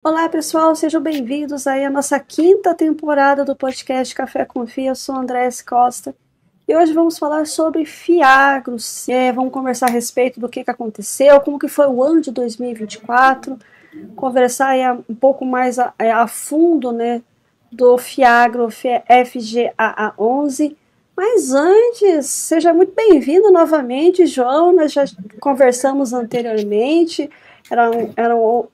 Olá, pessoal, sejam bem-vindos aí à nossa quinta temporada do podcast Café com Fia. Eu sou Andréa Costa e hoje vamos falar sobre Fiagros. Vamos conversar a respeito do que aconteceu, como que foi o ano de 2024, conversar aí um pouco mais a fundo, né, do Fiagro FGAA11. Mas antes, seja muito bem-vindo novamente, João. Nós já conversamos anteriormente, eram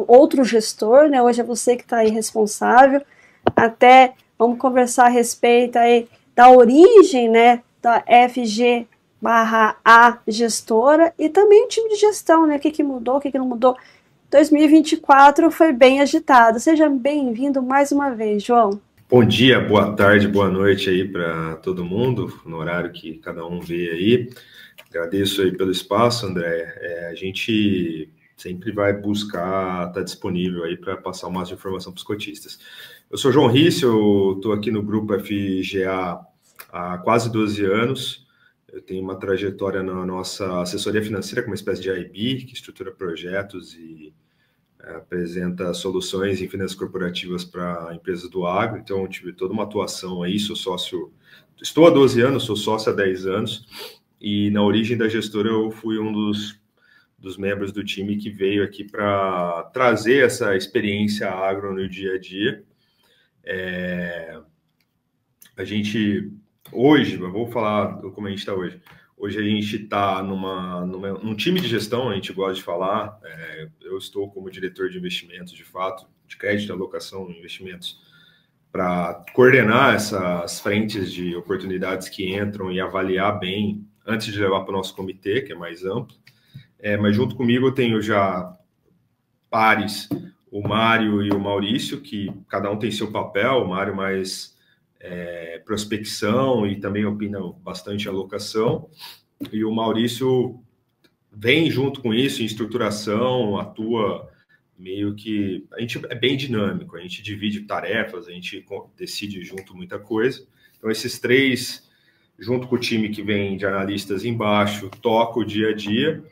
outro gestor, né? Hoje é você que está aí responsável. Até vamos conversar a respeito aí da origem, né, da FG barra A gestora e também o time de gestão, né? O que mudou, o que não mudou. 2024 foi bem agitado. Seja bem-vindo mais uma vez, João. Bom dia, boa tarde, boa noite aí para todo mundo, no horário que cada um vê aí. Agradeço aí pelo espaço, André. A gente sempre vai buscar estar disponível aí para passar o máximo de informação para os cotistas. Eu sou João Risse, eu estou aqui no grupo FGA há quase 12 anos. Eu tenho uma trajetória na nossa assessoria financeira, como uma espécie de IB, que estrutura projetos e apresenta soluções em finanças corporativas para empresas do agro, então tive toda uma atuação aí, sou sócio, estou há 12 anos, sou sócio há 10 anos, e na origem da gestora eu fui um dos membros do time que veio aqui para trazer essa experiência agro no dia a dia. A gente, hoje, eu vou falar como a gente está hoje. Hoje a gente está num time de gestão, a gente gosta de falar. Eu estou como diretor de investimentos, de fato, de crédito, alocação, investimentos, para coordenar essas frentes de oportunidades que entram e avaliar bem antes de levar para o nosso comitê, que é mais amplo. Mas junto comigo eu tenho já pares, o Mário e o Maurício, que cada um tem seu papel, o Mário mais prospecção e também opina bastante alocação, e o Maurício vem junto com isso em estruturação, atua meio que... A gente é bem dinâmico, a gente divide tarefas, a gente decide junto muita coisa. Então, esses três, junto com o time que vem de analistas embaixo, toca o dia a dia,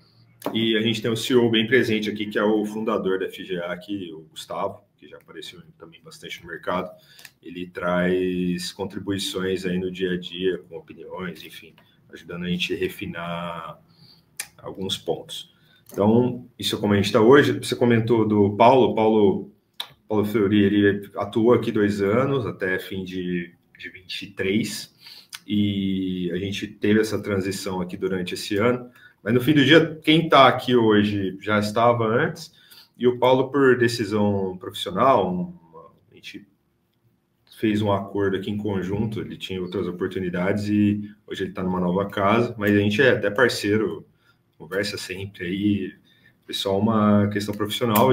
e a gente tem o CEO bem presente aqui, que é o fundador da FGA aqui, o Gustavo, que já apareceu também bastante no mercado. Ele traz contribuições aí no dia a dia, com opiniões, enfim, ajudando a gente a refinar alguns pontos. Então, isso é como a gente está hoje. Você comentou do Paulo Fleury, ele atuou aqui 2 anos, até fim de 23, e a gente teve essa transição aqui durante esse ano. Mas no fim do dia, quem está aqui hoje já estava antes, e o Paulo, por decisão profissional, a gente fez um acordo aqui em conjunto, ele tinha outras oportunidades e hoje ele está numa nova casa, mas a gente é até parceiro, conversa sempre aí, pessoal, uma questão profissional,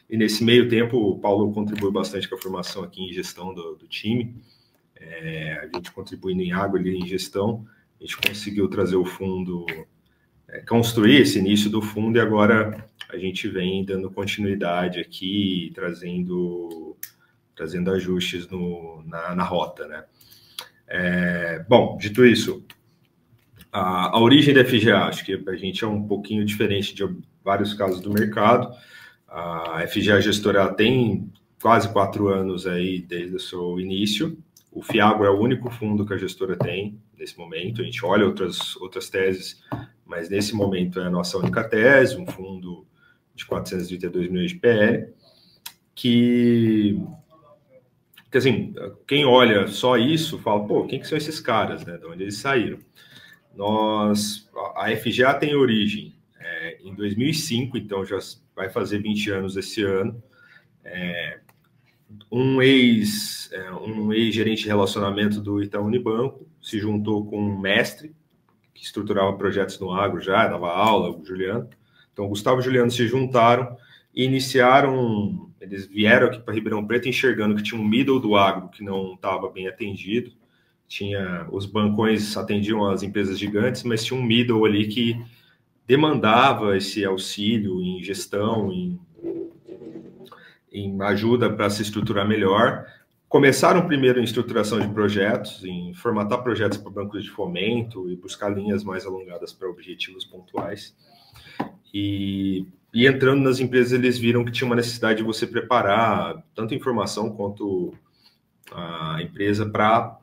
e nesse meio tempo o Paulo contribui bastante com a formação aqui em gestão do time, a gente contribuindo em água ali em gestão, a gente conseguiu trazer o fundo, construir esse início do fundo, e agora a gente vem dando continuidade aqui, trazendo ajustes na rota, né? Bom, dito isso, a origem da FGA, acho que a gente é um pouquinho diferente de vários casos do mercado. A FGA gestora tem quase 4 anos aí desde o seu início. O Fiagro é o único fundo que a gestora tem nesse momento. A gente olha outras teses, mas nesse momento é a nossa única tese, um fundo de 432 milhões de PL, que assim, quem olha só isso, fala, pô, quem que são esses caras, né? De onde eles saíram? A FGA tem origem em 2005, então já vai fazer 20 anos esse ano. Um ex-gerente de relacionamento do Itaú Unibanco se juntou com um mestre que estruturava projetos no agro já, dava aula, o Juliano. Então, o Gustavo e o Juliano se juntaram e iniciaram, eles vieram aqui para Ribeirão Preto enxergando que tinha um middle do agro que não estava bem atendido, os bancões atendiam as empresas gigantes, mas tinha um middle ali que demandava esse auxílio em gestão, em ajuda para se estruturar melhor. Começaram primeiro em estruturação de projetos, em formatar projetos para bancos de fomento e buscar linhas mais alongadas para objetivos pontuais. E E entrando nas empresas, eles viram que tinha uma necessidade de você preparar tanto informação quanto a empresa para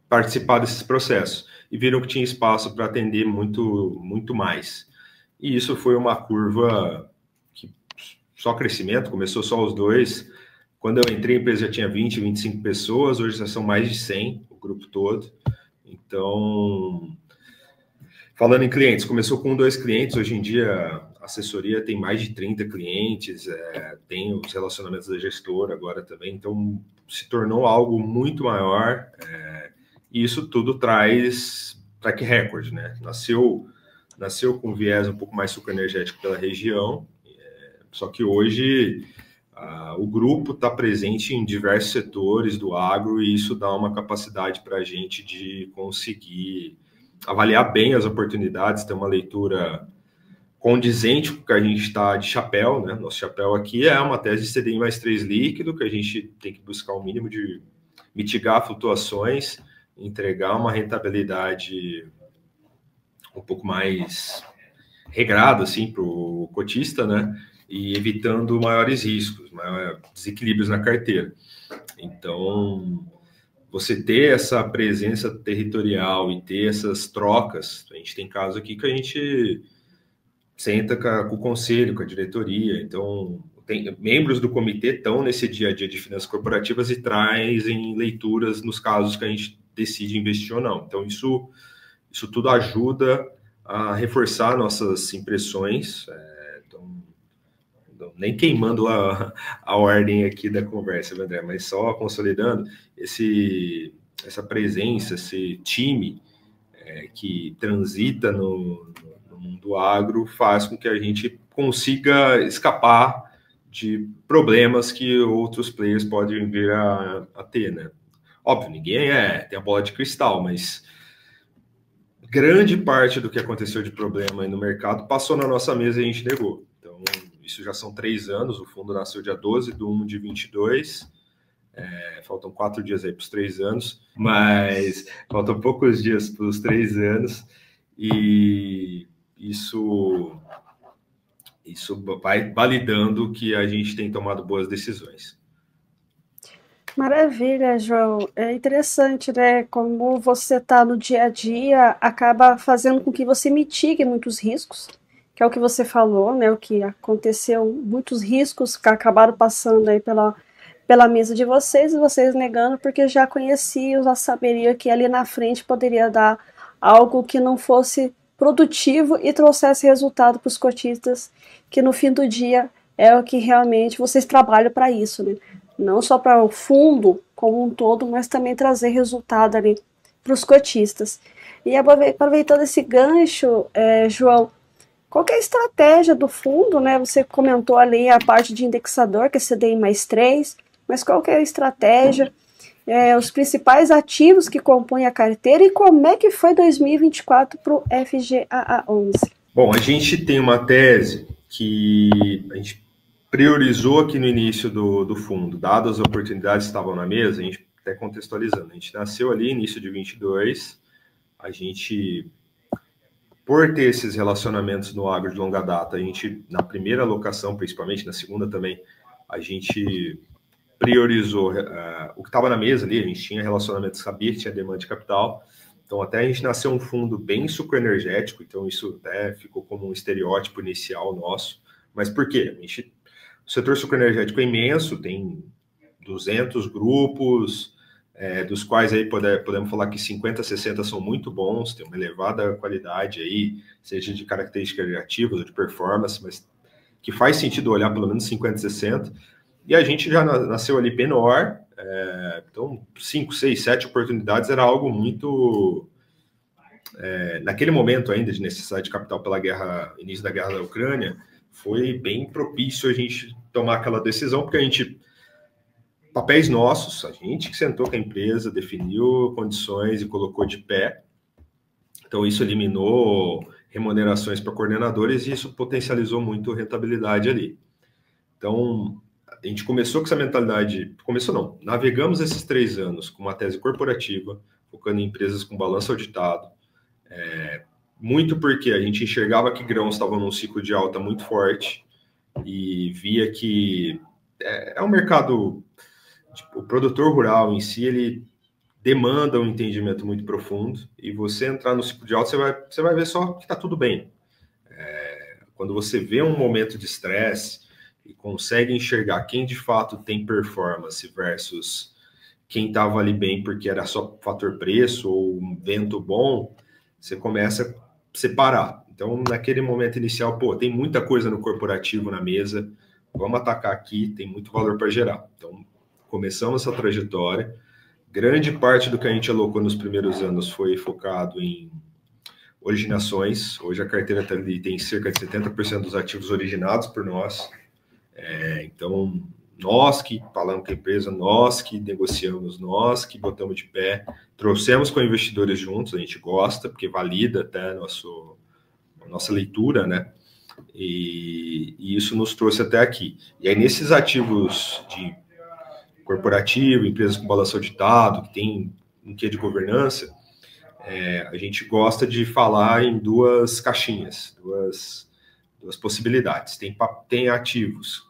participar desses processos. E viram que tinha espaço para atender muito, muito mais. E isso foi uma curva que só crescimento, começou só os dois. Quando eu entrei, a empresa já tinha 20, 25 pessoas, hoje já são mais de 100, o grupo todo. Então, falando em clientes, começou com 2 clientes, hoje em dia a assessoria tem mais de 30 clientes, tem os relacionamentos da gestora agora também, então se tornou algo muito maior, e isso tudo traz track record, né? Nasceu com viés um pouco mais sucroenergético pela região, só que hoje o grupo está presente em diversos setores do agro e isso dá uma capacidade para a gente de conseguir avaliar bem as oportunidades, ter uma leitura condizente com o que a gente está de chapéu, né? Nosso chapéu aqui é uma tese de CDI mais 3 líquido, que a gente tem que buscar o mínimo de mitigar flutuações, entregar uma rentabilidade um pouco mais regrada assim, para o cotista, né? E evitando maiores riscos, maiores desequilíbrios na carteira. Então, você ter essa presença territorial e ter essas trocas, a gente tem casos aqui que a gente senta com o conselho, com a diretoria, então membros do comitê estão nesse dia a dia de finanças corporativas e trazem leituras nos casos que a gente decide investir ou não. Então, isso tudo ajuda a reforçar nossas impressões, nem queimando a ordem aqui da conversa, André, mas só consolidando essa presença, esse time que transita no mundo agro faz com que a gente consiga escapar de problemas que outros players podem vir a ter, né? Óbvio, ninguém tem a bola de cristal, mas grande parte do que aconteceu de problema aí no mercado passou na nossa mesa e a gente negou. Então, isso já são 3 anos, o fundo nasceu dia 12/1/22, faltam 4 dias aí para os 3 anos, mas faltam poucos dias para os 3 anos, e isso vai validando que a gente tem tomado boas decisões. Maravilha, João. É interessante, né? Como você está no dia a dia, acaba fazendo com que você mitigue muitos riscos, que é o que você falou, né? O que aconteceu, muitos riscos que acabaram passando aí pela mesa de vocês, e vocês negando porque já conheciam, já saberiam que ali na frente poderia dar algo que não fosse produtivo e trouxesse resultado para os cotistas, que no fim do dia é o que realmente vocês trabalham para isso, né? Não só para o fundo como um todo, mas também trazer resultado ali para os cotistas. E aproveitando esse gancho, João, qual que é a estratégia do fundo, né? Você comentou ali a parte de indexador, que é CDI mais 3, mas qual que é a estratégia, os principais ativos que compõem a carteira e como é que foi 2024 para o FGAA11? Bom, a gente tem uma tese que a gente priorizou aqui no início do fundo, dadas as oportunidades que estavam na mesa, a gente até contextualizando, a gente nasceu ali início de 22, a gente, por ter esses relacionamentos no agro de longa data, a gente, na primeira alocação, principalmente, na segunda também, a gente priorizou o que estava na mesa ali, a gente tinha relacionamento, sabia que tinha demanda de capital, então até a gente nasceu um fundo bem sucroenergético, então isso até ficou como um estereótipo inicial nosso, mas por quê? O setor sucroenergético é imenso, tem 200 grupos, dos quais aí podemos falar que 50, 60 são muito bons, tem uma elevada qualidade aí, seja de características ativas ou de performance, mas que faz sentido olhar pelo menos 50, 60. E a gente já nasceu ali menor, então 5, 6, 7 oportunidades era algo muito... naquele momento ainda de necessidade de capital pela início da guerra da Ucrânia, foi bem propício a gente tomar aquela decisão, porque a gente, papéis nossos, a gente que sentou com a empresa, definiu condições e colocou de pé, então isso eliminou remunerações para coordenadores e isso potencializou muito a rentabilidade ali. Então, a gente começou com essa mentalidade, navegamos esses 3 anos com uma tese corporativa, focando em empresas com balanço auditado, muito porque a gente enxergava que grãos estavam num ciclo de alta muito forte e via que é um mercado, tipo, o produtor rural em si, ele demanda um entendimento muito profundo, e você entrar no ciclo de alta, você vai ver só que está tudo bem. Quando você vê um momento de estresse e consegue enxergar quem de fato tem performance versus quem estava ali bem porque era só fator preço ou um vento bom, você começa a separar. Então, naquele momento inicial, pô, tem muita coisa no corporativo na mesa, vamos atacar aqui, tem muito valor para gerar. Então, começamos essa trajetória. Grande parte do que a gente alocou nos primeiros anos foi focado em originações. Hoje a carteira tem cerca de 70% dos ativos originados por nós. Então, nós que falamos com a empresa, nós que negociamos, nós que botamos de pé, trouxemos com investidores juntos, a gente gosta, porque valida até a nossa leitura, né? E isso nos trouxe até aqui. E aí, nesses ativos de corporativo, empresas com balanço auditado, que tem um quê de governança, a gente gosta de falar em duas caixinhas, duas possibilidades. Tem ativos,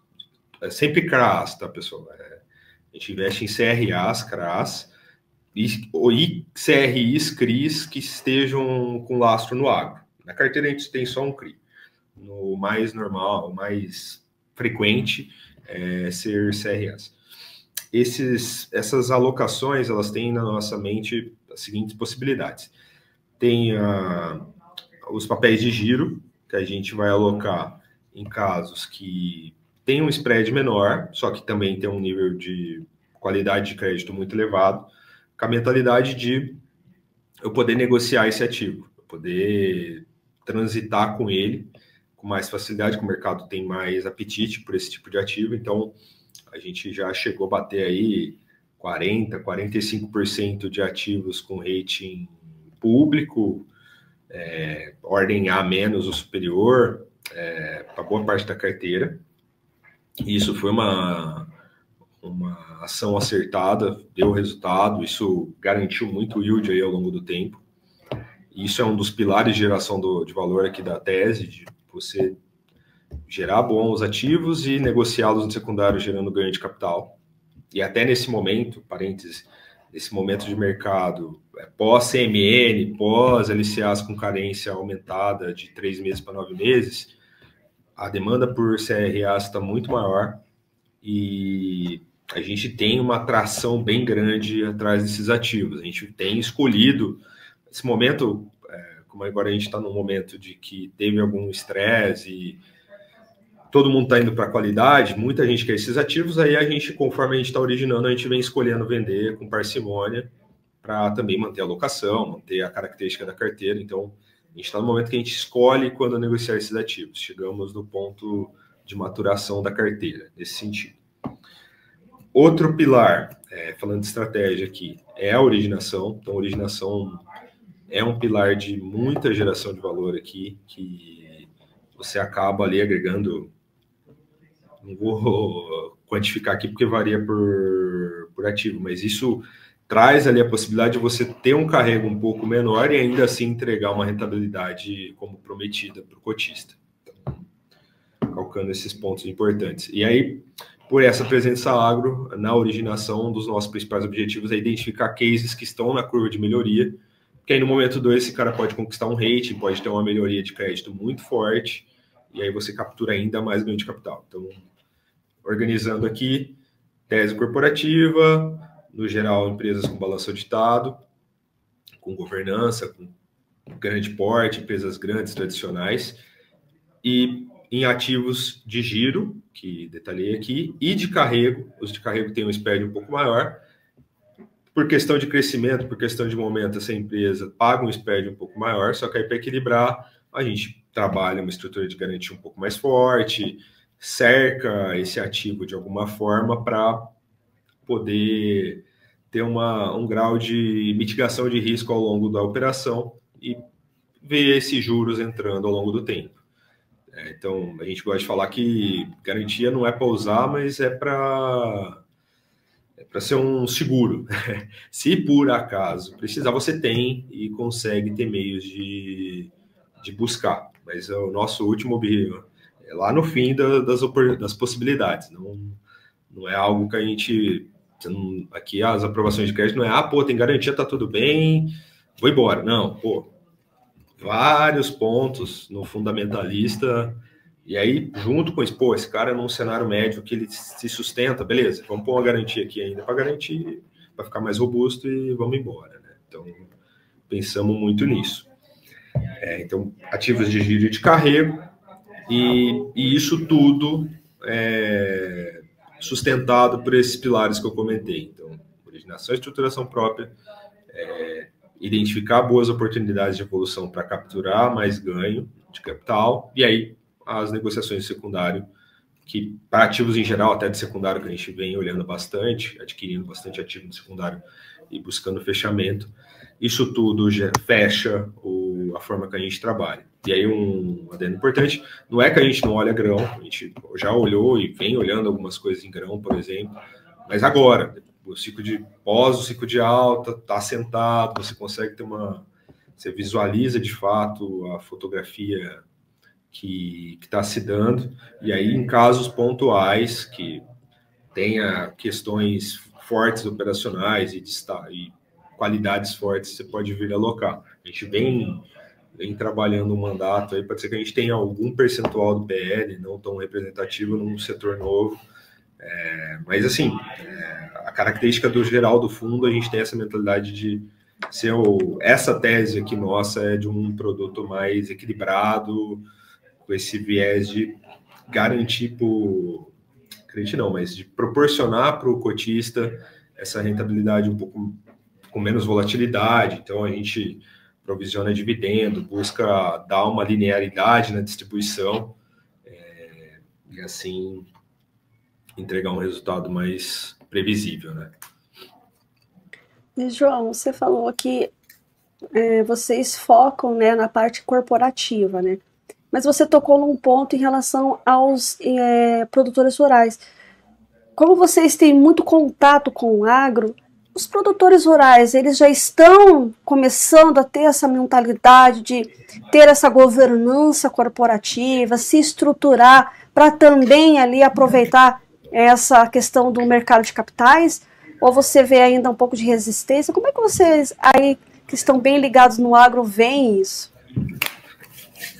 sempre CRAs, tá, pessoal? A gente investe em CRAs, CRAs, e CRIs, CRIs que estejam com lastro no agro. Na carteira a gente tem só um CRI. No mais normal, o mais frequente é ser CRAs. Essas alocações, elas têm na nossa mente as seguintes possibilidades. Tem os papéis de giro, que a gente vai alocar em casos que tem um spread menor, só que também tem um nível de qualidade de crédito muito elevado, com a mentalidade de eu poder negociar esse ativo, eu poder transitar com ele com mais facilidade, que o mercado tem mais apetite por esse tipo de ativo. Então, a gente já chegou a bater aí 40%, 45% de ativos com rating público, ordem A menos ou superior, para boa parte da carteira. E isso foi uma ação acertada, deu resultado, isso garantiu muito o yield aí ao longo do tempo. E isso é um dos pilares de geração de valor aqui da tese, de você gerar bons ativos e negociá-los no secundário, gerando ganho de capital. E até nesse momento, parênteses, nesse momento de mercado, pós-CMN, pós-LCAs com carência aumentada de 3 meses para 9 meses, a demanda por CRAs está muito maior e a gente tem uma atração bem grande atrás desses ativos. A gente tem escolhido, esse momento, como agora a gente está num momento de que teve algum estresse e todo mundo está indo para a qualidade, muita gente quer esses ativos, aí a gente, conforme a gente está originando, a gente vem escolhendo vender com parcimônia para também manter a alocação, manter a característica da carteira. Então, a gente está no momento que a gente escolhe quando negociar esses ativos. Chegamos no ponto de maturação da carteira, nesse sentido. Outro pilar, falando de estratégia aqui, é a originação. Então, a originação é um pilar de muita geração de valor aqui, que você acaba ali agregando. Não vou quantificar aqui porque varia por ativo, mas isso traz ali a possibilidade de você ter um carrego um pouco menor e ainda assim entregar uma rentabilidade como prometida para o cotista. Então, calcando esses pontos importantes. E aí, por essa presença agro, na originação, um dos nossos principais objetivos é identificar cases que estão na curva de melhoria, porque aí no momento 2 esse cara pode conquistar um rating, pode ter uma melhoria de crédito muito forte, e aí você captura ainda mais ganho de capital. Então, organizando aqui, tese corporativa, no geral, empresas com balanço auditado, com governança, com grande porte, empresas grandes, tradicionais, e em ativos de giro, que detalhei aqui, e de carrego. Os de carrego têm um spread um pouco maior. Por questão de crescimento, por questão de momento, essa empresa paga um spread um pouco maior, só que aí para equilibrar, a gente trabalha uma estrutura de garantia um pouco mais forte, cerca esse ativo de alguma forma para poder ter um grau de mitigação de risco ao longo da operação e ver esses juros entrando ao longo do tempo. Então, a gente gosta de falar que garantia não é para usar, mas é para ser um seguro. Se por acaso precisar, você tem e consegue ter meios de de buscar. Mas o nosso último objetivo é lá no fim das possibilidades. Não é algo que a gente... Aqui as aprovações de crédito não é, pô, tem garantia, tá tudo bem, vou embora. Não, pô, vários pontos no fundamentalista, e aí, junto com isso, pô, esse cara num cenário médio que ele se sustenta, beleza, vamos pôr uma garantia aqui ainda para garantir, para ficar mais robusto e vamos embora, né? Então, pensamos muito nisso. Então, ativos de giro e de carrego, e isso tudo é sustentado por esses pilares que eu comentei. Então, originação e estruturação própria, identificar boas oportunidades de evolução para capturar mais ganho de capital, e aí as negociações de secundário, que para ativos em geral, até de secundário, que a gente vem olhando bastante, adquirindo bastante ativo de secundário e buscando fechamento, isso tudo já fecha a forma que a gente trabalha. E aí um adendo importante, não é que a gente não olha grão, a gente já olhou e vem olhando algumas coisas em grão, por exemplo, mas agora, o ciclo o ciclo de alta, está assentado, você consegue você visualiza de fato a fotografia que está se dando, e aí em casos pontuais que tenha questões fortes operacionais e qualidades fortes, você pode vir alocar. A gente vem trabalhando um mandato aí, pode ser que a gente tenha algum percentual do PL não tão representativo num setor novo, mas assim, a característica do geral do fundo, a gente tem essa mentalidade de ser essa tese aqui nossa é de um produto mais equilibrado, com esse viés de garantir mas de proporcionar para o cotista essa rentabilidade um pouco com menos volatilidade. Então a gente provisiona dividendo, busca dar uma linearidade na distribuição e assim entregar um resultado mais previsível, né? E, João, você falou que vocês focam, né, na parte corporativa, né? Mas você tocou num ponto em relação aos produtores rurais. Como vocês têm muito contato com o agro, os produtores rurais, eles já estão começando a ter essa mentalidade de ter essa governança corporativa, se estruturar para também ali aproveitar essa questão do mercado de capitais? Ou você vê ainda um pouco de resistência? Como é que vocês aí que estão bem ligados no agro veem isso?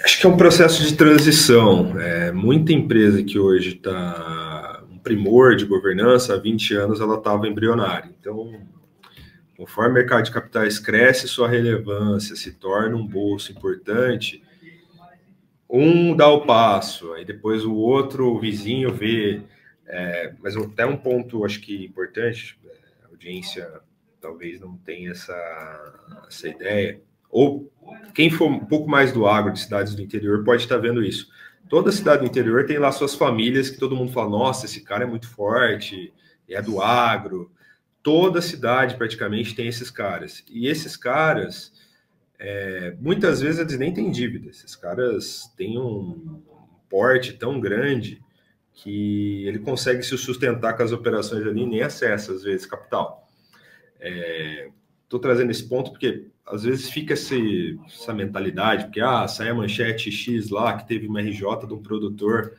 Acho que é um processo de transição. Muita empresa que hoje está um primor de governança, há 20 anos ela estava embrionária. Então, conforme o mercado de capitais cresce, sua relevância se torna um bolso importante, um dá o passo, aí depois o outro, o vizinho vê. Mas até um ponto, acho que importante, a audiência talvez não tenha essa ideia, ou quem for um pouco mais do agro, de cidades do interior, pode estar vendo isso. Toda cidade do interior tem lá suas famílias que todo mundo fala, nossa, esse cara é muito forte, é do agro. Toda cidade praticamente tem esses caras. E esses caras, muitas vezes eles nem têm dívida. Esses caras têm um porte tão grande que ele consegue se sustentar com as operações ali e nem acessa, às vezes, capital. Estou trazendo esse ponto porque às vezes fica essa mentalidade, porque sai a manchete X lá, que teve uma RJ de um produtor.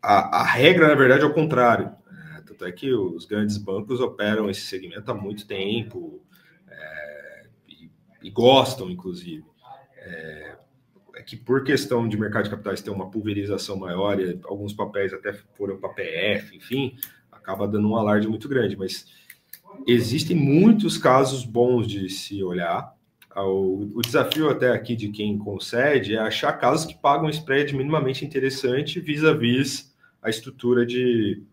A regra, na verdade, é o contrário. Tanto é que os grandes bancos operam esse segmento há muito tempo e gostam, inclusive. Que por questão de mercado de capitais ter uma pulverização maior, e alguns papéis até foram para PF, enfim, acaba dando um alarde muito grande, mas existem muitos casos bons de se olhar. O desafio até aqui de quem concede é achar casos que pagam um spread minimamente interessante vis-à-vis a estrutura de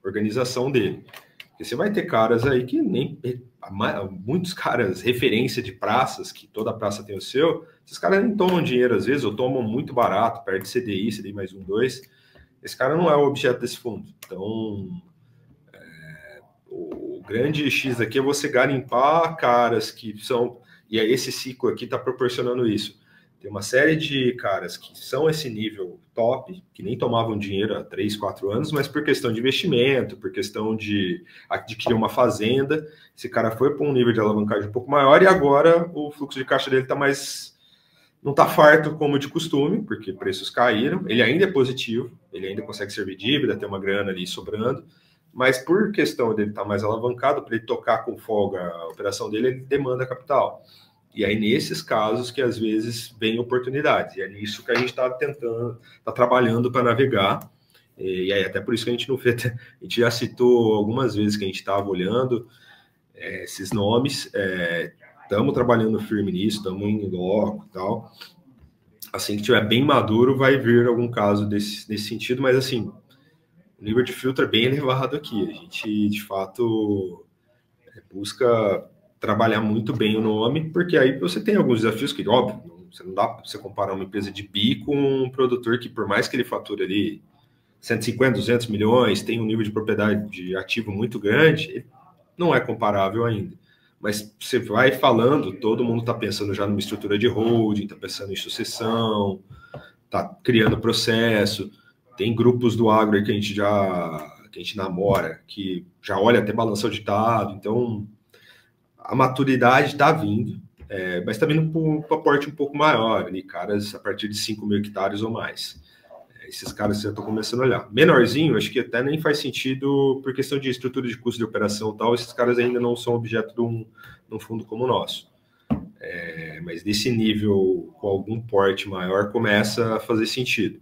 organização dele. Porque você vai ter caras aí que muitos caras, referência de praças, que toda praça tem o seu, esses caras nem tomam dinheiro às vezes, ou tomam muito barato, perto de CDI mais 1, 2. Esse cara não é o objeto desse fundo. Então, o grande X aqui é você garimpar caras que são... E aí esse ciclo aqui está proporcionando isso. Tem uma série de caras que são esse nível top, que nem tomavam dinheiro há 3, 4 anos, mas por questão de investimento, por questão de adquirir uma fazenda, esse cara foi para um nível de alavancagem um pouco maior e agora o fluxo de caixa dele está mais Não está farto como de costume, porque preços caíram, ele ainda é positivo, ele ainda consegue servir dívida, ter uma grana ali sobrando, mas por questão dele estar mais alavancado, para ele tocar com folga a operação dele, ele demanda capital. E aí, nesses casos que às vezes vem oportunidades, e é nisso que a gente está tentando, está trabalhando para navegar. E aí, até por isso que a gente não fez, a gente já citou algumas vezes que a gente estava olhando esses nomes, estamos trabalhando firme nisso, estamos em loco e tal. Assim que tiver bem maduro, vai vir algum caso nesse sentido, mas assim, o nível de filtro é bem elevado aqui. A gente, de fato, busca trabalhar muito bem o nome, porque aí você tem alguns desafios que, óbvio, você não dá para você comparar uma empresa de bi com um produtor que, por mais que ele fature ali 150, 200 milhões, tem um nível de propriedade de ativo muito grande, não é comparável ainda. Mas você vai falando, todo mundo está pensando já numa estrutura de holding, está pensando em sucessão, está criando processo. Tem grupos do agro que a gente namora, que já olha até balanço auditado. Então, a maturidade está vindo, mas está vindo para um aporte um pouco maior, ali, caras a partir de 5 mil hectares ou mais. Esses caras já estão começando a olhar. Menorzinho, acho que até nem faz sentido por questão de estrutura de custo de operação e tal, esses caras ainda não são objeto de um fundo como o nosso. Mas nesse nível, com algum porte maior, começa a fazer sentido.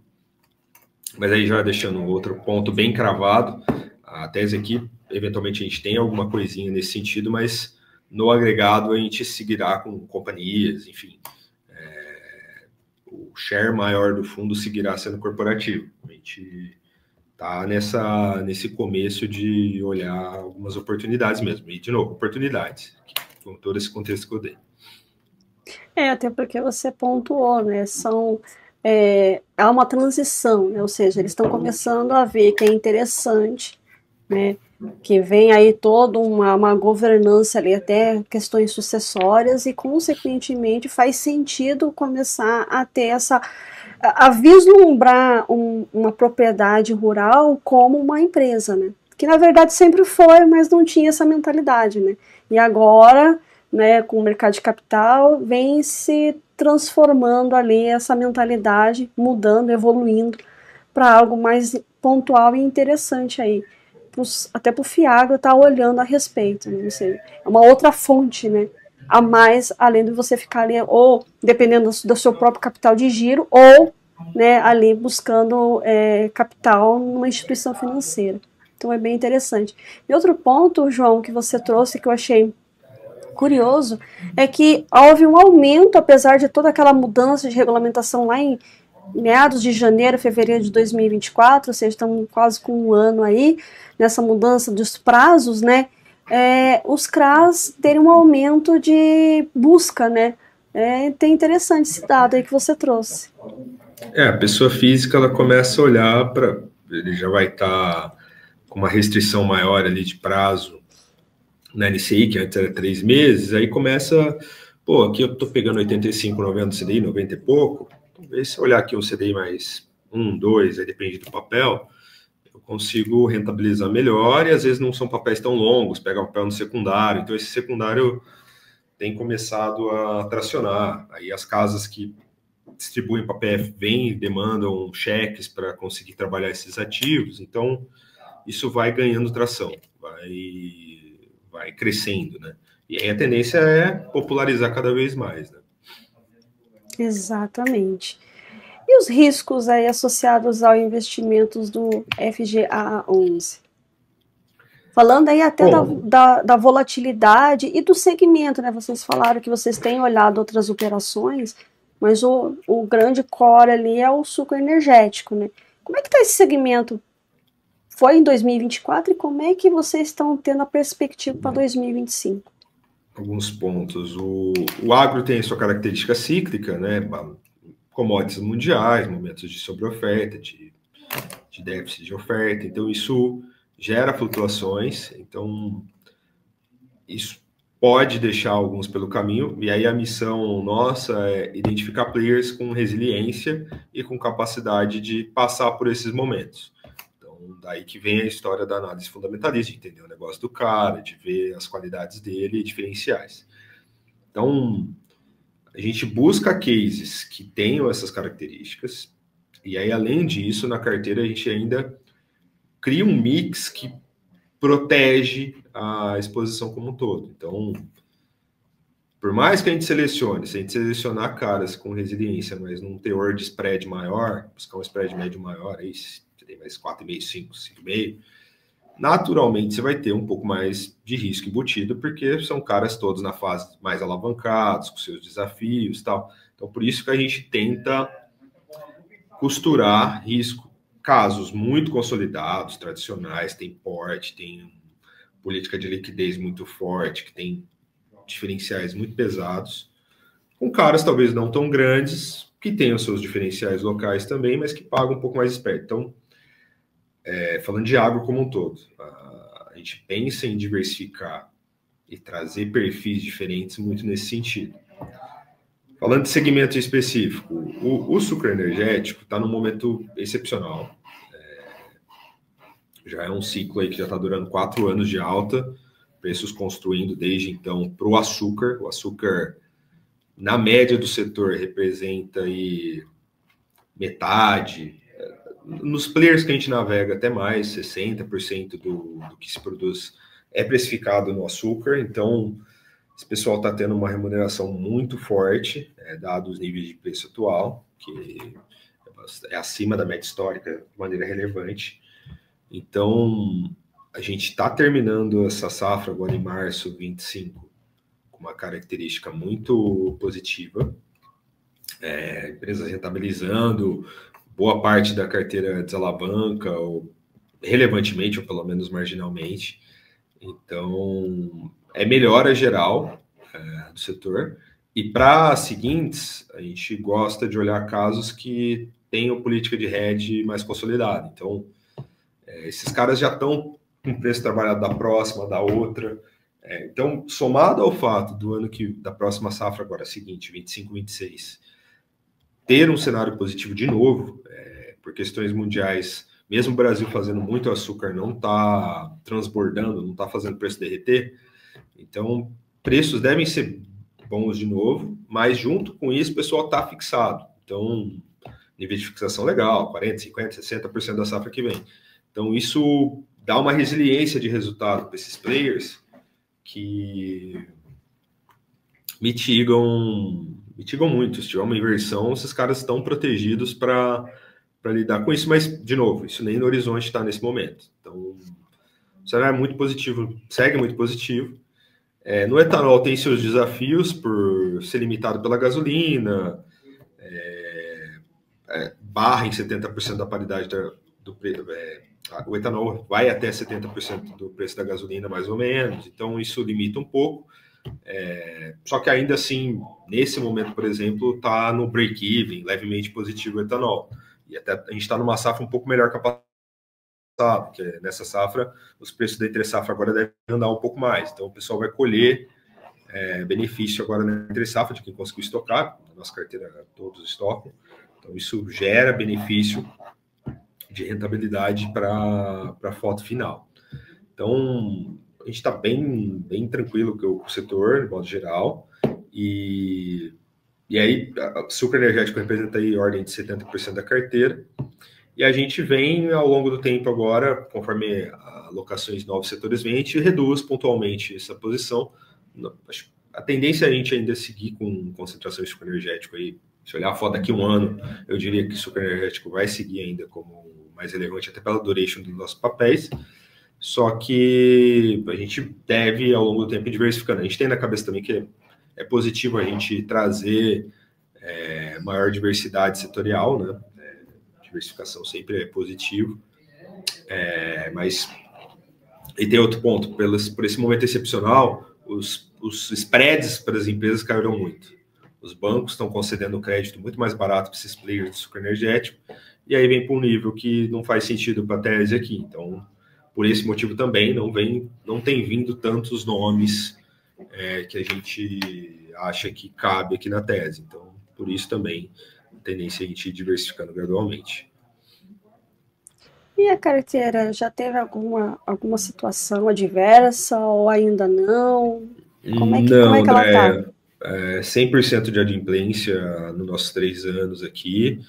Mas aí já deixando outro ponto bem cravado, a tese aqui, eventualmente a gente tem alguma coisinha nesse sentido, mas no agregado a gente seguirá com companhias, enfim. O share maior do fundo seguirá sendo corporativo. A gente está nesse começo de olhar algumas oportunidades mesmo. E, de novo, oportunidades, com todo esse contexto que eu dei. Até porque você pontuou, né? Há uma transição, né? Ou seja, eles estão começando a ver que é interessante, né? Que vem aí toda uma governança ali, até questões sucessórias, e consequentemente faz sentido começar a ter a vislumbrar uma propriedade rural como uma empresa, né? Que na verdade sempre foi, mas não tinha essa mentalidade, né? E agora, né, com o mercado de capital, vem se transformando ali essa mentalidade, mudando, evoluindo para algo mais pontual e interessante aí. Até para o Fiagro estar olhando a respeito, né? Ou seja, é uma outra fonte, né? A mais, além de você ficar ali, ou dependendo do seu próprio capital de giro, ou, né, ali buscando capital numa instituição financeira. Então é bem interessante. E outro ponto, João, que você trouxe, que eu achei curioso, é que houve um aumento, apesar de toda aquela mudança de regulamentação lá em meados de janeiro, fevereiro de 2024, ou seja, estamos quase com um ano aí, nessa mudança dos prazos, né? Os CRAs terem um aumento de busca, né? Tem interessante esse dado aí que você trouxe. A pessoa física, ela começa a olhar para... Ele já vai estar com uma restrição maior ali de prazo na NCI, que antes era 3 meses, aí começa... aqui eu estou pegando 85, 90 CDI, 90 e pouco. Talvez se eu olhar aqui um CDI mais 1, 2, aí depende do papel, eu consigo rentabilizar melhor, e às vezes não são papéis tão longos, pega o papel no secundário, então esse secundário tem começado a tracionar. Aí as casas que distribuem papel vêm e demandam cheques para conseguir trabalhar esses ativos, então isso vai ganhando tração, vai crescendo, né? E aí a tendência é popularizar cada vez mais, né? Exatamente. E os riscos aí associados ao investimentos do FGA11? Falando aí até da volatilidade e do segmento, né? Vocês falaram que vocês têm olhado outras operações, mas o grande core ali é o suco energético, né? Como é que está esse segmento? Foi em 2024 e como é que vocês estão tendo a perspectiva para 2025? Alguns pontos. O agro tem sua característica cíclica, né? Commodities mundiais, momentos de sobreoferta, de déficit de oferta. Então, isso gera flutuações. Então, isso pode deixar alguns pelo caminho. E aí, a missão nossa é identificar players com resiliência e com capacidade de passar por esses momentos. Daí que vem a história da análise fundamentalista, de entender o negócio do cara, de ver as qualidades dele e diferenciais. Então, A gente busca cases que tenham essas características, e aí, além disso, na carteira a gente ainda cria um mix que protege a exposição como um todo. Então, por mais que a gente selecione, se a gente selecionar caras com resiliência, mas num teor de spread maior, buscar um spread médio maior, aí você tem mais 4,5, 5, 5,5, naturalmente você vai ter um pouco mais de risco embutido, porque são caras todos na fase mais alavancados, com seus desafios e tal. Então, por isso que a gente tenta costurar risco. Casos muito consolidados, tradicionais, tem porte, tem política de liquidez muito forte, que tem diferenciais muito pesados, com caras talvez não tão grandes, que tenham seus diferenciais locais também, mas que pagam um pouco mais esperto. Então, falando de agro como um todo, a gente pensa em diversificar e trazer perfis diferentes muito nesse sentido. Falando de segmento específico, o sucro energético está num momento excepcional. Já é um ciclo aí que já está durando 4 anos de alta, preços construindo desde então para o açúcar. O açúcar, na média do setor, representa aí metade, nos players que a gente navega até mais, 60% do que se produz é precificado no açúcar, então esse pessoal está tendo uma remuneração muito forte, dado os níveis de preço atual, que é acima da média histórica de maneira relevante. Então, a gente está terminando essa safra agora em março 25, com uma característica muito positiva, empresas rentabilizando, boa parte da carteira desalavanca, ou relevantemente, ou pelo menos marginalmente. Então, é melhora geral do setor. E para seguintes, a gente gosta de olhar casos que tenham política de hedge mais consolidada. Então, esses caras já estão com preço trabalhado da próxima, da outra. Então, somado ao fato do ano da próxima safra agora seguinte, 25, 26, ter um cenário positivo de novo, por questões mundiais, mesmo o Brasil fazendo muito açúcar, não está transbordando, não está fazendo o preço derreter. Então, preços devem ser bons de novo, mas junto com isso o pessoal está fixado. Então, nível de fixação legal, 40%, 50%, 60% da safra que vem. Então, isso dá uma resiliência de resultado para esses players que mitigam muito. Se tiver uma inversão, esses caras estão protegidos para lidar com isso, mas, de novo, isso nem no horizonte está nesse momento. Então, o cenário é muito positivo, segue muito positivo. No etanol tem seus desafios por ser limitado pela gasolina, barra em 70% da paridade do preço. O etanol vai até 70% do preço da gasolina, mais ou menos, então isso limita um pouco. Só que ainda assim, nesse momento, por exemplo, está no break-even, levemente positivo o etanol. E até a gente está numa safra um pouco melhor que a passada, porque nessa safra, os preços da entre-safra agora devem andar um pouco mais. Então, o pessoal vai colher benefício agora na entre-safra de quem conseguiu estocar, na nossa carteira todos estocam. Então, isso gera benefício de rentabilidade para a foto final. Então, a gente está bem tranquilo com o setor, de modo geral, e aí, o sucro energético representa aí ordem de 70% da carteira, e a gente vem, ao longo do tempo agora, conforme alocações de novos setores vêm, a gente reduz pontualmente essa posição. A tendência é a gente ainda seguir com concentração de sucro energético aí. Se olhar a foto daqui a um ano, eu diria que o sucro energético vai seguir ainda como mais relevante, até pela duration dos nossos papéis. Só que a gente deve, ao longo do tempo, ir diversificando. A gente tem na cabeça também que é positivo a gente trazer maior diversidade setorial, né? Diversificação sempre é positivo. Mas, e tem outro ponto, por esse momento excepcional, os spreads para as empresas caíram muito. Os bancos estão concedendo crédito muito mais barato para esses players de sucro energético, e aí vem para um nível que não faz sentido para a tese aqui. Então, por esse motivo também, não tem vindo tantos nomes que a gente acha que cabe aqui na tese. Então, por isso também a tendência é a gente ir diversificando gradualmente. E a carteira já teve alguma situação adversa ou ainda não? Como é que ela está? 100% de adimplência nos nossos 3 anos aqui,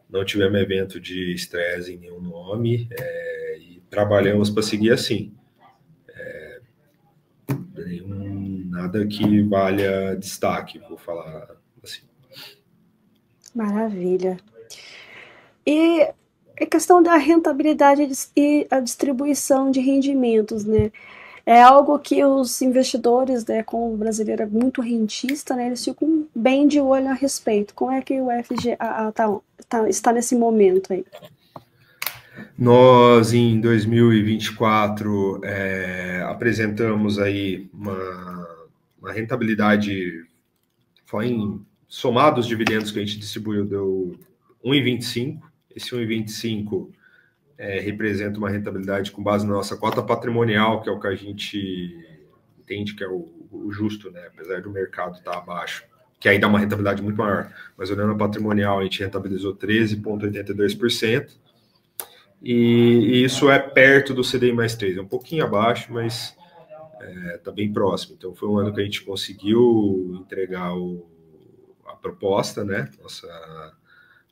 não tivemos evento de estresse em nenhum nome, e trabalhamos para seguir assim. Nada que valha destaque, vou falar assim. Maravilha. E a questão da rentabilidade e a distribuição de rendimentos, né? É algo que os investidores, né, como o brasileiro é muito rentista, né, eles ficam bem de olho a respeito. Como é que o FGAA está nesse momento aí? Nós, em 2024, apresentamos aí uma rentabilidade, foi em somados os dividendos que a gente distribuiu, deu 1,25. Esse 1,25 representa uma rentabilidade com base na nossa cota patrimonial, que é o que a gente entende que é o justo, né? Apesar do mercado estar abaixo, que aí dá uma rentabilidade muito maior. Mas olhando a patrimonial, a gente rentabilizou 13,82%. E isso é perto do CDI mais 3, é um pouquinho abaixo, mas está bem próximo. Então, foi um ano que a gente conseguiu entregar a proposta, né?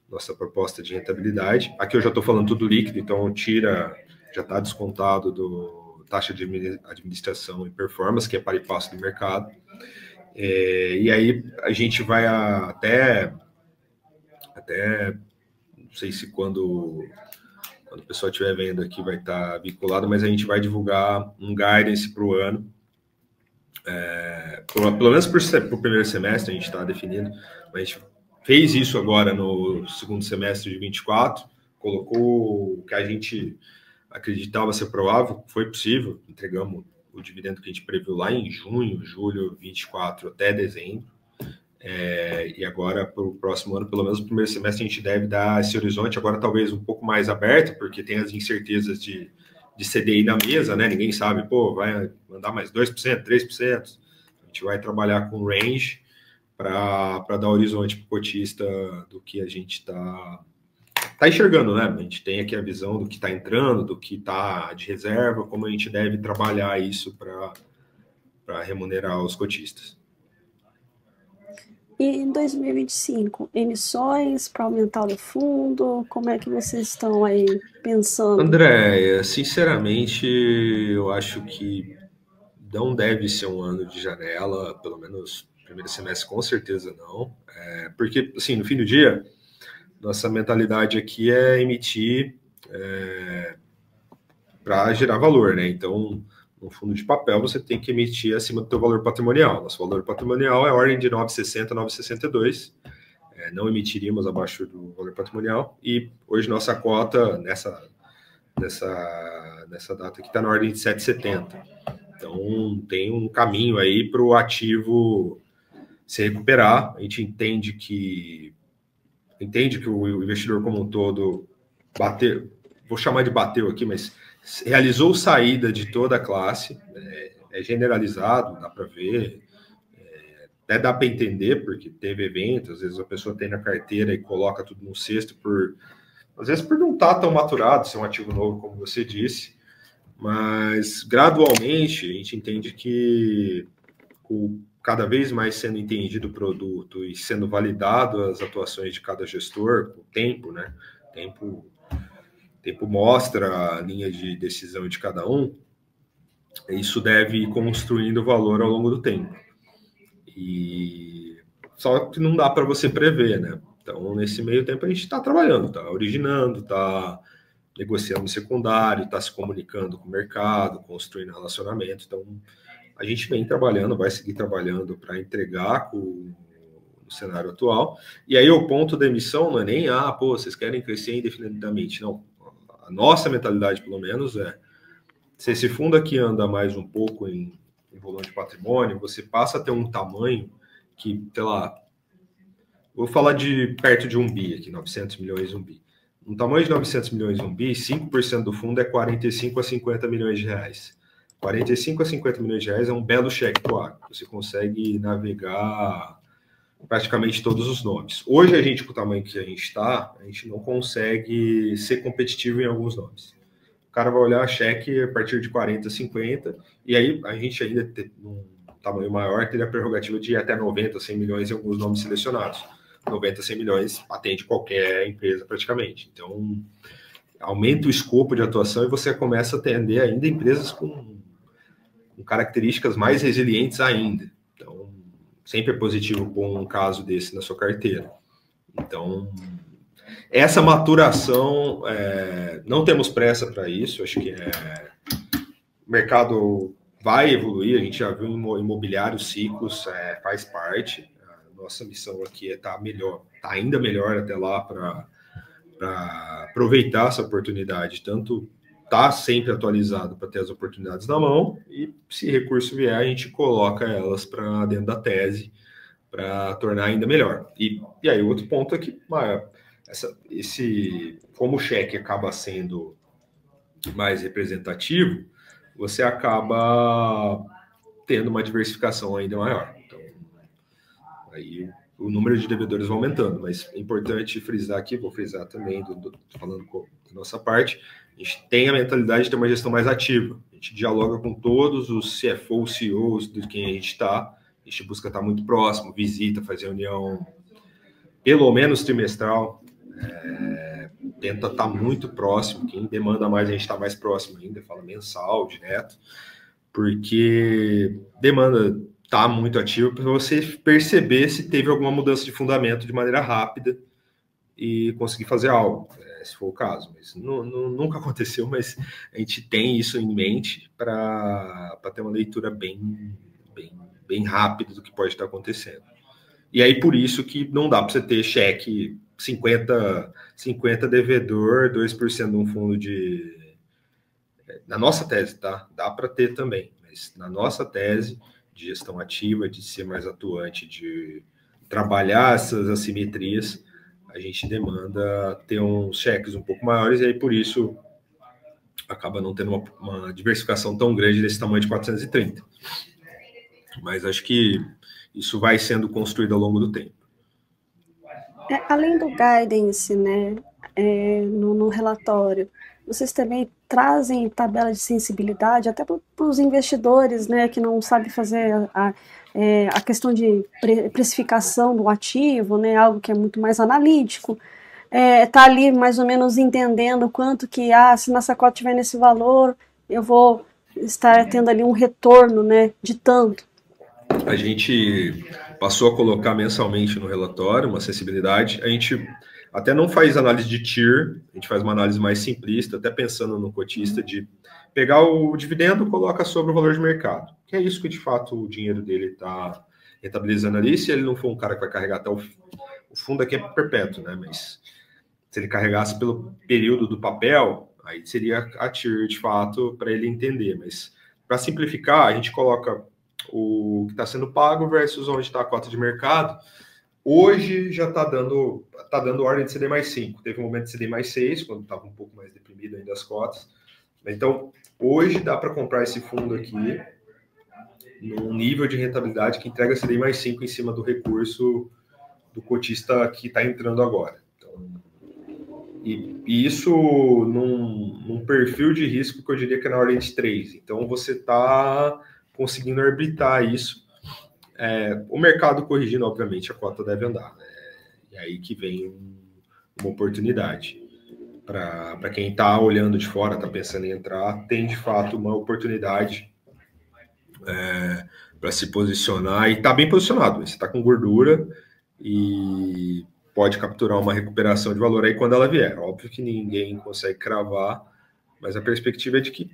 Nossa proposta de rentabilidade. Aqui eu já estou falando tudo líquido, então já está descontado do taxa de administração e performance, que é para e passo do mercado. E aí a gente vai até não sei se quando o pessoal estiver vendo aqui vai estar vinculado, mas a gente vai divulgar um guidance para o ano. Pelo menos para o primeiro semestre a gente está definindo, mas a gente fez isso agora no segundo semestre de 24, colocou o que a gente acreditava ser provável, foi possível, entregamos o dividendo que a gente previu lá em junho, julho 24 até dezembro. E agora, para o próximo ano, pelo menos no primeiro semestre, a gente deve dar esse horizonte, agora talvez um pouco mais aberto, porque tem as incertezas de CDI na mesa, né? Ninguém sabe, vai mandar mais 2%, 3%. A gente vai trabalhar com range para dar horizonte para o cotista do que a gente está enxergando, né? A gente tem aqui a visão do que está entrando, do que está de reserva, como a gente deve trabalhar isso para remunerar os cotistas. E em 2025, emissões para aumentar o fundo, como é que vocês estão aí pensando? Andréia, sinceramente, eu acho que não deve ser um ano de janela, pelo menos primeiro semestre com certeza não, porque, assim, no fim do dia, nossa mentalidade aqui é emitir para gerar valor, né? Então, no fundo de papel, você tem que emitir acima do teu valor patrimonial. Nosso valor patrimonial é a ordem de 9,60, 9,62. Não emitiríamos abaixo do valor patrimonial. E hoje nossa cota nessa data aqui está na ordem de 7,70. Então, tem um caminho aí para o ativo se recuperar. A gente entende que o investidor como um todo bateu, vou chamar de bateu aqui, mas realizou saída de toda a classe, é generalizado, dá para ver, até dá para entender, porque teve eventos, às vezes a pessoa tem na carteira e coloca tudo no cesto, às vezes por não estar tão maturado, ser um ativo novo, como você disse, mas gradualmente a gente entende que cada vez mais sendo entendido o produto e sendo validado as atuações de cada gestor, o tempo, né? O tempo mostra a linha de decisão de cada um, isso deve ir construindo valor ao longo do tempo. E só que não dá para você prever, né? Então, nesse meio tempo, a gente está trabalhando, está originando, está negociando secundário, está se comunicando com o mercado, construindo relacionamento. Então, a gente vem trabalhando, vai seguir trabalhando para entregar no cenário atual. E aí, o ponto da emissão não é nem, vocês querem crescer indefinidamente. Não. A nossa mentalidade, pelo menos, se esse fundo aqui anda mais um pouco em volume de patrimônio, você passa a ter um tamanho que, sei lá, vou falar de perto de 1 bi aqui, 900 milhões, 1 bi. Um tamanho de 900 milhões, 1 bi, 5% do fundo é 45 a 50 milhões de reais. 45 a 50 milhões de reais é um belo cheque pro agro. Você consegue navegar praticamente todos os nomes. Hoje, a gente, com o tamanho que a gente está, a gente não consegue ser competitivo em alguns nomes. O cara vai olhar cheque a partir de 40, 50, e aí a gente ainda tamanho maior, teria a prerrogativa de ir até 90, 100 milhões em alguns nomes selecionados. 90, 100 milhões atende qualquer empresa praticamente. Então, aumenta o escopo de atuação e você começa a atender ainda empresas com características mais resilientes ainda. Então, sempre é positivo pôr um caso desse na sua carteira. Então, essa maturação, não temos pressa para isso, acho que o mercado vai evoluir, a gente já viu imobiliário ciclos, faz parte. A nossa missão aqui é estar melhor, tá ainda melhor até lá para aproveitar essa oportunidade, tanto tá sempre atualizado para ter as oportunidades na mão e, se recurso vier, a gente coloca elas para dentro da tese para tornar ainda melhor. E aí, outro ponto é que como o cheque acaba sendo mais representativo, você acaba tendo uma diversificação ainda maior. Então, aí o número de devedores vai aumentando, mas é importante frisar aqui, vou frisar também, falando da nossa parte, a gente tem a mentalidade de ter uma gestão mais ativa. A gente dialoga com todos os CFOs, CEOs de quem a gente está, a gente busca estar muito próximo, visita, faz reunião pelo menos trimestral, tenta estar muito próximo, quem demanda mais a gente está mais próximo ainda, fala mensal, direto, porque demanda está muito ativo para você perceber se teve alguma mudança de fundamento de maneira rápida e conseguir fazer algo, se for o caso. Mas nunca aconteceu, mas a gente tem isso em mente para ter uma leitura bem rápida do que pode estar acontecendo. E aí, por isso que não dá para você ter cheque 50 devedor, 2% de um fundo de... Na nossa tese, tá? Dá para ter também, mas na nossa tese de gestão ativa, de ser mais atuante, de trabalhar essas assimetrias, a gente demanda ter uns cheques um pouco maiores, e aí por isso acaba não tendo uma diversificação tão grande desse tamanho de 430. Mas acho que isso vai sendo construído ao longo do tempo. Além do guidance, né, no relatório, vocês também trazem tabela de sensibilidade até para os investidores, né, que não sabem fazer a questão de precificação do ativo, né, algo que é muito mais analítico, tá ali mais ou menos entendendo quanto que, se nossa cota estiver nesse valor, eu vou estar tendo ali um retorno, né, de tanto. A gente passou a colocar mensalmente no relatório uma sensibilidade. A gente até não faz análise de tier, a gente faz uma análise mais simplista, até pensando no cotista, de pegar o dividendo e coloca sobre o valor de mercado, que é isso que de fato o dinheiro dele está rentabilizando ali. Se ele não for um cara que vai carregar até o fundo aqui é perpétuo, né? Mas se ele carregasse pelo período do papel, aí seria a tier de fato para ele entender. Mas para simplificar, a gente coloca o que está sendo pago versus onde está a cota de mercado. Hoje já está dando ordem de CD mais 5. Teve um momento de CD mais 6, quando estava um pouco mais deprimido ainda as cotas. Então, hoje dá para comprar esse fundo aqui num nível de rentabilidade que entrega CD mais 5 em cima do recurso do cotista que está entrando agora. Então, e isso num perfil de risco que eu diria que é na ordem de 3. Então, você está conseguindo arbitrar isso. O mercado corrigindo, obviamente, a cota deve andar, né? E aí que vem uma oportunidade. Para quem está olhando de fora, está pensando em entrar, tem de fato uma oportunidade para se posicionar e está bem posicionado. Você está com gordura e pode capturar uma recuperação de valor aí quando ela vier. Óbvio que ninguém consegue cravar, mas a perspectiva é de que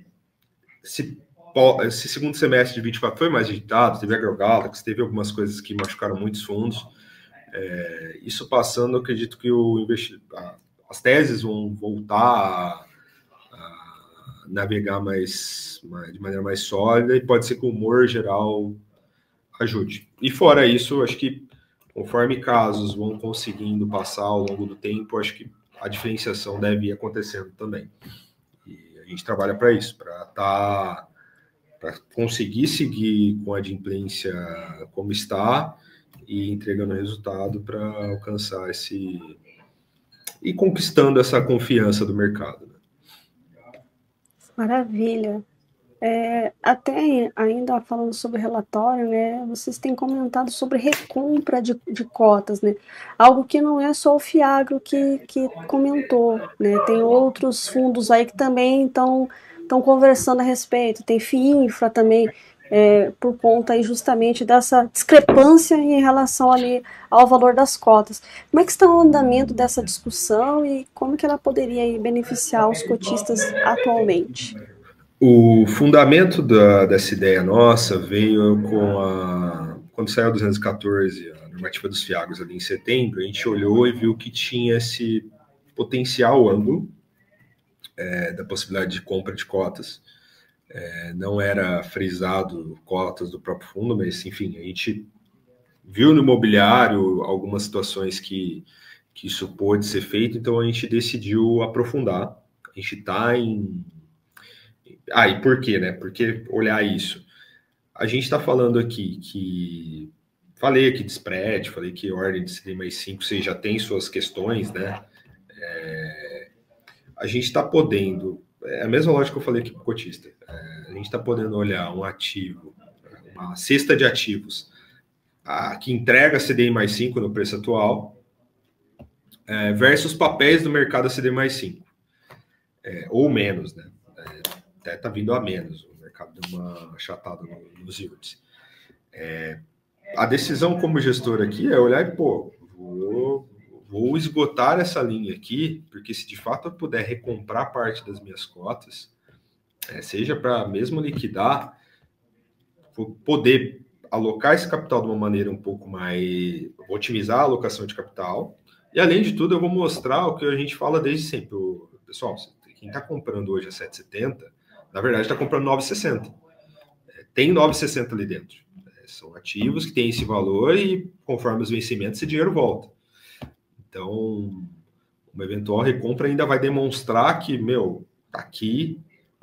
esse segundo semestre de 24 foi mais agitado, teve AgroGalaxy, teve algumas coisas que machucaram muitos fundos. Isso passando, eu acredito que as teses vão voltar a navegar de maneira mais sólida e pode ser que o humor geral ajude. E fora isso, acho que conforme casos vão conseguindo passar ao longo do tempo, acho que a diferenciação deve ir acontecendo também. E a gente trabalha para isso, para conseguir seguir com a adimplência como está e entregando resultado para alcançar e conquistando essa confiança do mercado. Maravilha. Até ainda falando sobre o relatório, né, vocês têm comentado sobre recompra de cotas, né, algo que não é só o Fiagro que comentou, né, tem outros fundos aí que também estão conversando a respeito, tem FIINFRA também, por conta aí justamente dessa discrepância em relação ali ao valor das cotas. Como é que está o andamento dessa discussão e como que ela poderia aí beneficiar os cotistas atualmente? O fundamento dessa ideia nossa veio quando saiu a 214, a normativa dos fiagros ali em setembro, a gente olhou e viu que tinha esse potencial ângulo da possibilidade de compra de cotas. Não era frisado cotas do próprio fundo, mas enfim, a gente viu no imobiliário algumas situações que isso pôde ser feito, então a gente decidiu aprofundar. A gente está em. E por quê, né? Por que olhar isso? A gente está falando aqui que. Falei aqui de spread, falei que ordem de CDI mais 5, você já tem suas questões, né? A gente está podendo. É a mesma lógica que eu falei aqui para o cotista. A gente está podendo olhar um ativo, uma cesta de ativos, que entrega CDI mais 5 no preço atual, versus papéis do mercado CDI mais 5. Ou menos, né? Até está vindo a menos. O mercado deu uma achatada nos yields. A decisão como gestor aqui é olhar e, vou esgotar essa linha aqui, porque se de fato eu puder recomprar parte das minhas cotas, seja para mesmo liquidar, poder alocar esse capital de uma maneira um pouco mais... otimizar a alocação de capital. E, além de tudo, eu vou mostrar o que a gente fala desde sempre. Pessoal, quem está comprando hoje a 7,70, na verdade está comprando 9,60. Tem 9,60 ali dentro. São ativos que têm esse valor e, conforme os vencimentos, esse dinheiro volta. Então, uma eventual recompra ainda vai demonstrar que, aqui,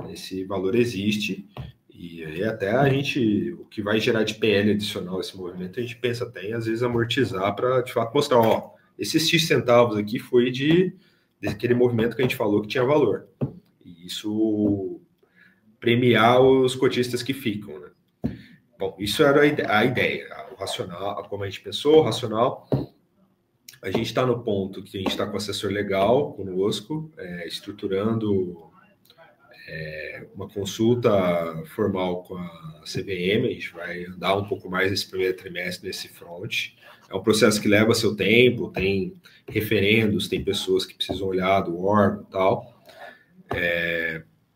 esse valor existe, e aí até a gente, o que vai gerar de PL adicional esse movimento, a gente pensa até em, às vezes, amortizar para, de fato, mostrar, esses X centavos aqui foi daquele movimento que a gente falou que tinha valor. E isso premiar os cotistas que ficam, né? Bom, isso era a ideia, o racional, como a gente pensou, o racional. A gente está no ponto que a gente está com o assessor legal conosco, estruturando uma consulta formal com a CVM. A gente vai andar um pouco mais nesse primeiro trimestre nesse front. É um processo que leva seu tempo, tem referendos, tem pessoas que precisam olhar do órgão e tal.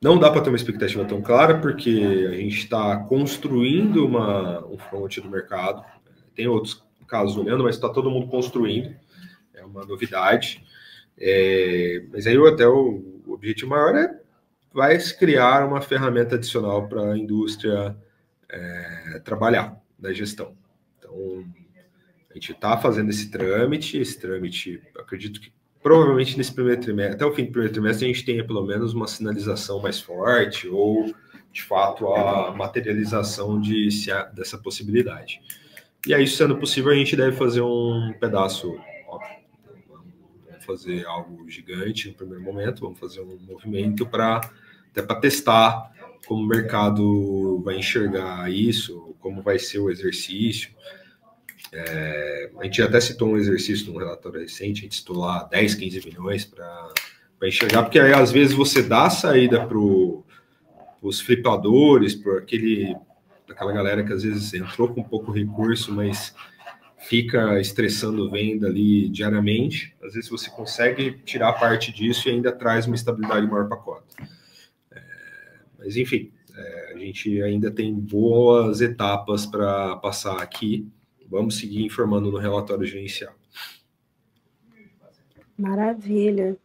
Não dá para ter uma expectativa tão clara, porque a gente está construindo um front do mercado. Tem outros casos olhando, mas está todo mundo construindo. É uma novidade. Mas aí até o objetivo maior vai se criar uma ferramenta adicional para a indústria trabalhar na gestão. Então, a gente está fazendo esse trâmite, acredito que provavelmente nesse primeiro trimestre, até o fim do primeiro trimestre, a gente tenha pelo menos uma sinalização mais forte ou, de fato, a materialização dessa possibilidade. E aí, sendo possível, a gente deve fazer um pedaço, vamos fazer algo gigante no primeiro momento, vamos fazer um movimento até para testar como o mercado vai enxergar isso, como vai ser o exercício. A gente até citou um exercício num relatório recente, a gente citou lá 10, 15 milhões para enxergar, porque aí às vezes você dá a saída para os flipadores, para aquela galera que às vezes entrou com pouco recurso, mas fica estressando venda ali diariamente. Às vezes você consegue tirar parte disso e ainda traz uma estabilidade maior para a cota. Mas enfim, a gente ainda tem boas etapas para passar aqui. Vamos seguir informando no relatório gerencial. Maravilha.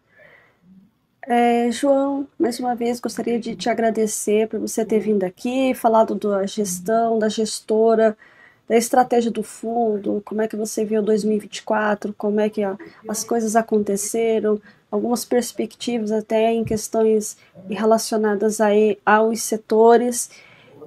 João, mais uma vez gostaria de te agradecer por você ter vindo aqui, falado da gestão, da gestora, da estratégia do fundo, como é que você viu 2024, como é que as coisas aconteceram, algumas perspectivas até em questões relacionadas aí aos setores.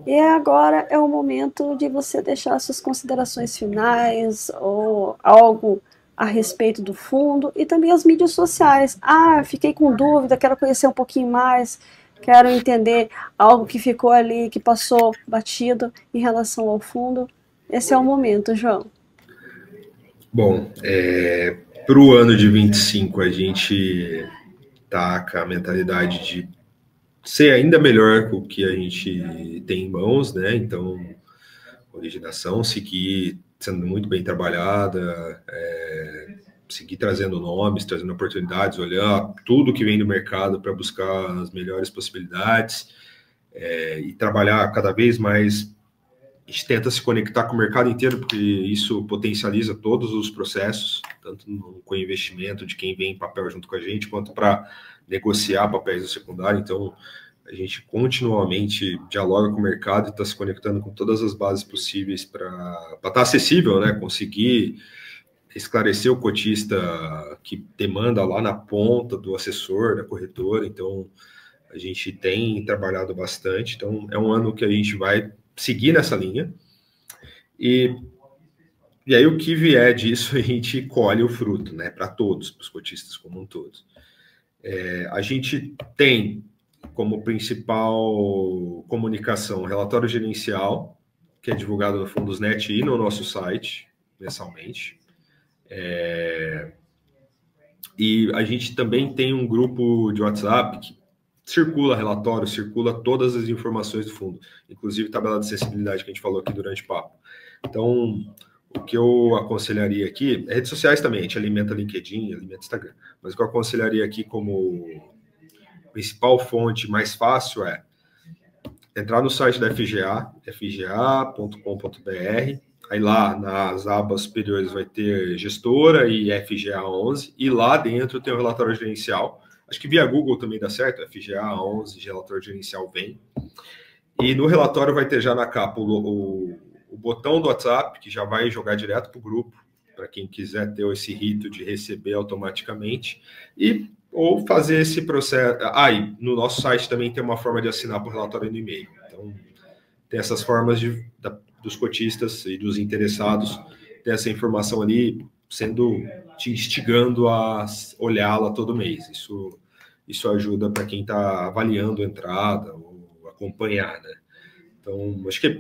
E agora é o momento de você deixar suas considerações finais ou algo a respeito do fundo e também as mídias sociais. Fiquei com dúvida, quero conhecer um pouquinho mais. quero entender algo que ficou ali, que passou batido em relação ao fundo. Esse é o momento, João. Bom, para o ano de 25 a gente tá com a mentalidade de ser ainda melhor com o que a gente tem em mãos, né? Então, originação, seguir sendo muito bem trabalhada, seguir trazendo nomes, trazendo oportunidades, olhar tudo que vem do mercado para buscar as melhores possibilidades, e trabalhar cada vez mais. A gente tenta se conectar com o mercado inteiro, porque isso potencializa todos os processos, tanto com o investimento de quem vem em papel junto com a gente, quanto para negociar papéis do secundário. Então, a gente continuamente dialoga com o mercado e está se conectando com todas as bases possíveis para estar acessível, né? Conseguir esclarecer o cotista que demanda lá na ponta do assessor, da corretora. Então, a gente tem trabalhado bastante. Então, é um ano que a gente vai seguir nessa linha. E aí, o que vier disso, a gente colhe o fruto, né? Para todos, para os cotistas como um todo. A gente tem como principal comunicação o relatório gerencial, que é divulgado no Fundosnet e no nosso site, mensalmente. E a gente também tem um grupo de WhatsApp que circula relatório, circula todas as informações do fundo, inclusive tabela de acessibilidade que a gente falou aqui durante o papo. Então, o que eu aconselharia aqui, redes sociais também, a gente alimenta LinkedIn, alimenta Instagram, mas o que eu aconselharia aqui como principal fonte mais fácil é entrar no site da FGA, fga.com.br, aí lá nas abas superiores vai ter gestora e FGA 11, e lá dentro tem o relatório gerencial. Acho que via Google também dá certo, FGA 11, relatório gerencial vem. E no relatório vai ter já na capa o botão do WhatsApp, que já vai jogar direto para o grupo, para quem quiser ter esse rito de receber automaticamente, ou fazer esse processo. E no nosso site também tem uma forma de assinar por relatório no e-mail. Então, tem essas formas dos cotistas e dos interessados ter essa informação ali, te instigando a olhá-la todo mês. Isso ajuda para quem está avaliando a entrada ou acompanhar, né? Então, acho que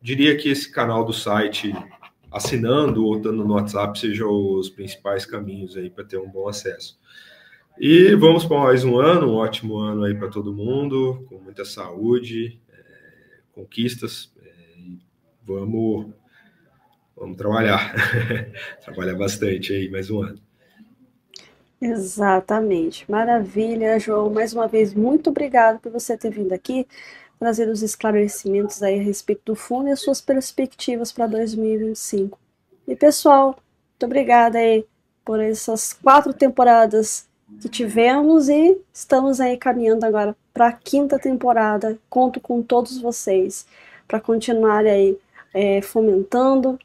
diria que esse canal do site, assinando ou estando no WhatsApp, sejam os principais caminhos aí para ter um bom acesso. E vamos para mais um ano, um ótimo ano aí para todo mundo, com muita saúde, conquistas, vamos trabalhar, trabalhar bastante aí, mais um ano. Exatamente, maravilha, João, mais uma vez, muito obrigado por você ter vindo aqui, trazer os esclarecimentos aí a respeito do fundo e as suas perspectivas para 2025. E pessoal, muito obrigada aí por essas 4 temporadas que tivemos e estamos aí caminhando agora para a 5ª temporada. Conto com todos vocês para continuar aí fomentando,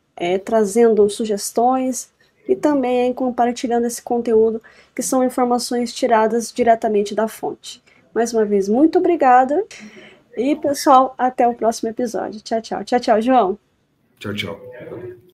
trazendo sugestões e também aí compartilhando esse conteúdo que são informações tiradas diretamente da fonte. Mais uma vez, muito obrigada. E, pessoal, até o próximo episódio. Tchau, tchau. Tchau, tchau, João. Tchau, tchau.